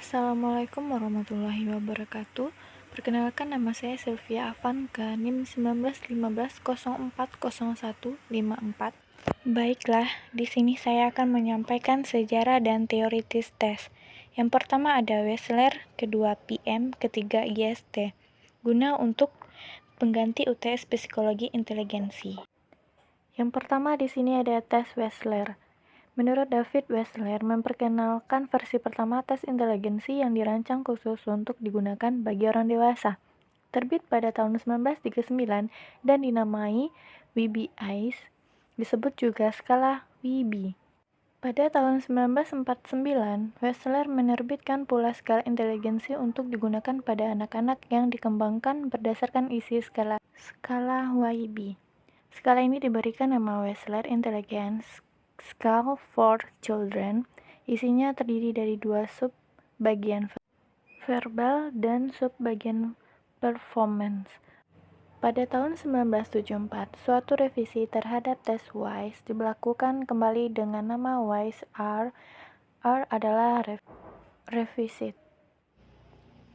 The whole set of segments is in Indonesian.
Assalamualaikum warahmatullahi wabarakatuh. Perkenalkan, nama saya Sylvia Avanka, NIM 1915040154. Baiklah, di sini saya akan menyampaikan sejarah dan teoritis tes. Yang pertama ada Wechsler, kedua PM, ketiga IST, guna untuk pengganti UTS Psikologi Inteligensi. Yang pertama di sini ada tes Wechsler. Menurut David Wechsler, memperkenalkan versi pertama tes inteligensi yang dirancang khusus untuk digunakan bagi orang dewasa. Terbit pada tahun 1939 dan dinamai WBIS, disebut juga skala WB. Pada tahun 1949, Wechsler menerbitkan pula skala inteligensi untuk digunakan pada anak-anak yang dikembangkan berdasarkan isi skala WB. Skala ini diberikan nama Wechsler Intelligence Scale for Children. Isinya terdiri dari dua sub-bagian verbal dan sub-bagian performance. Pada tahun 1974, suatu revisi terhadap tes WISE dilakukan kembali dengan nama WISE R. R adalah revisit.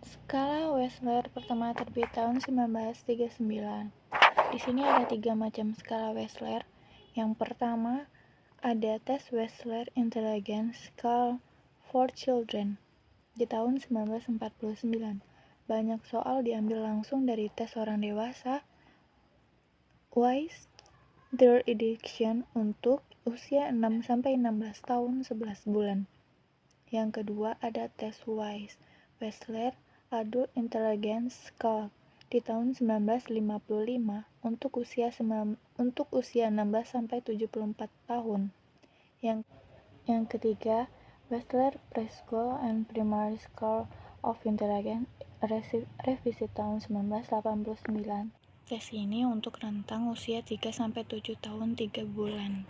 Skala Wechsler pertama terbit tahun 1939. Di sini ada 3 macam skala Wechsler. Yang pertama ada tes Wechsler Intelligence Scale for Children di tahun 1949. Banyak soal diambil langsung dari tes orang dewasa WISE Third Edition untuk usia 6-16 tahun 11 bulan. Yang kedua ada tes WISE Wechsler Adult Intelligence Scale di tahun 1955 untuk usia 16-74 tahun. Yang ketiga, Wechsler Preschool and Primary Scale of Intelligence revisi tahun 1989. Tes ini untuk rentang usia 3-7 tahun 3 bulan.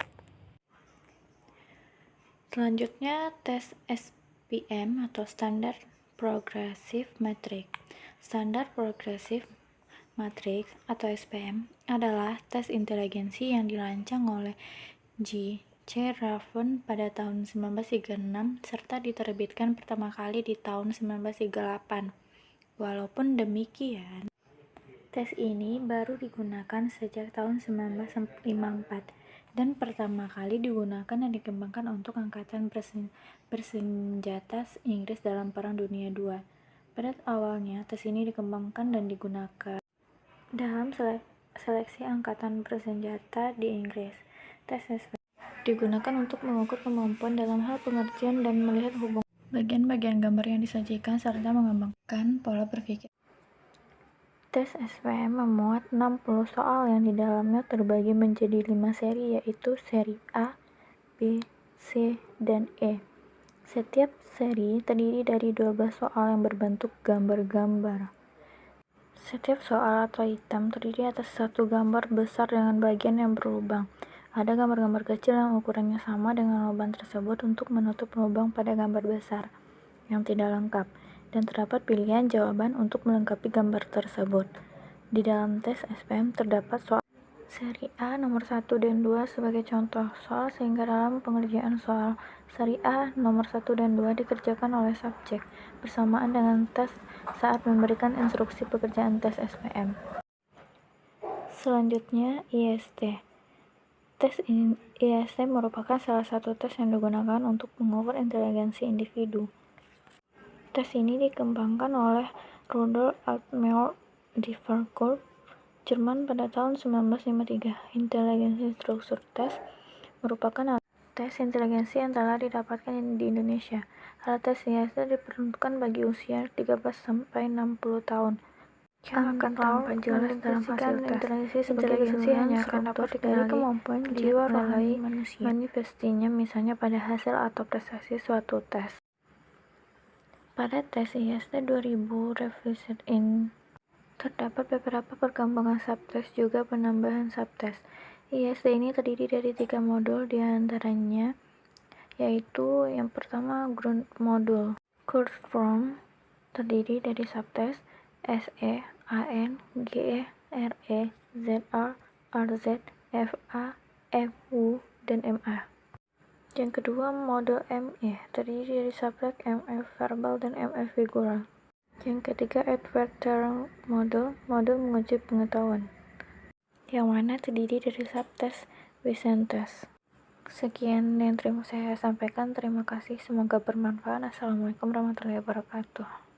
Selanjutnya, tes SPM atau Standard Progressive Matrix. Standard Progressive Matrix atau SPM adalah tes inteligensi yang dirancang oleh G. C. Raven pada tahun 1936 serta diterbitkan pertama kali di tahun 1938. Walaupun demikian, tes ini baru digunakan sejak tahun 1954 dan pertama kali digunakan dan dikembangkan untuk angkatan bersenjata Inggris dalam Perang Dunia II. Pada awalnya, tes ini dikembangkan dan digunakan dalam seleksi angkatan bersenjata di Inggris. Tes SPM digunakan untuk mengukur kemampuan dalam hal pengertian dan melihat hubungan bagian-bagian gambar yang disajikan serta mengembangkan pola berpikir. Tes SPM memuat 60 soal yang di dalamnya terbagi menjadi 5 seri, yaitu seri A, B, C, dan E. Setiap seri terdiri dari 12 soal yang berbentuk gambar-gambar. Setiap soal atau item terdiri atas satu gambar besar dengan bagian yang berlubang. Ada gambar-gambar kecil yang ukurannya sama dengan lubang tersebut untuk menutup lubang pada gambar besar yang tidak lengkap, dan terdapat pilihan jawaban untuk melengkapi gambar tersebut. Di dalam tes SPM terdapat soal seri A nomor 1 dan 2 sebagai contoh soal, sehingga dalam pengerjaan soal seri A nomor 1 dan 2 dikerjakan oleh subjek bersamaan dengan tes saat memberikan instruksi pekerjaan tes SPM. Selanjutnya, IST. Tes IST merupakan salah satu tes yang digunakan untuk mengukur inteligensi individu. Tes ini dikembangkan oleh Rudolf Altmaier di Frankfurt, Jerman pada tahun 1953. Inteligensi struktur tes merupakan alat tes inteligensi yang telah didapatkan di Indonesia. Alat tes IST diperuntukkan bagi usia 13-60 tahun. Yang akan tampak jelas dalam hasil tes. Inteligensi hanya akan dapat dikenali kemampuan jiwa rohani manusia. Manifestinya misalnya pada hasil atau prestasi suatu tes. Pada tes IST 2000 Revisit in terdapat beberapa perkembangan subtes juga penambahan subtes. IST ini terdiri dari 3 modul, diantaranya yaitu yang pertama Ground Module. Course Form terdiri dari subtes SE, AN, GE, RE, ZA, RZ, FA, FU, dan MA. Yang kedua, model ME, terdiri dari subjek ME verbal dan ME figural. Yang ketiga, adversarial model, model menguji pengetahuan, yang mana terdiri dari subtes, written test. Sekian yang saya sampaikan. Terima kasih. Semoga bermanfaat. Assalamualaikum warahmatullahi wabarakatuh.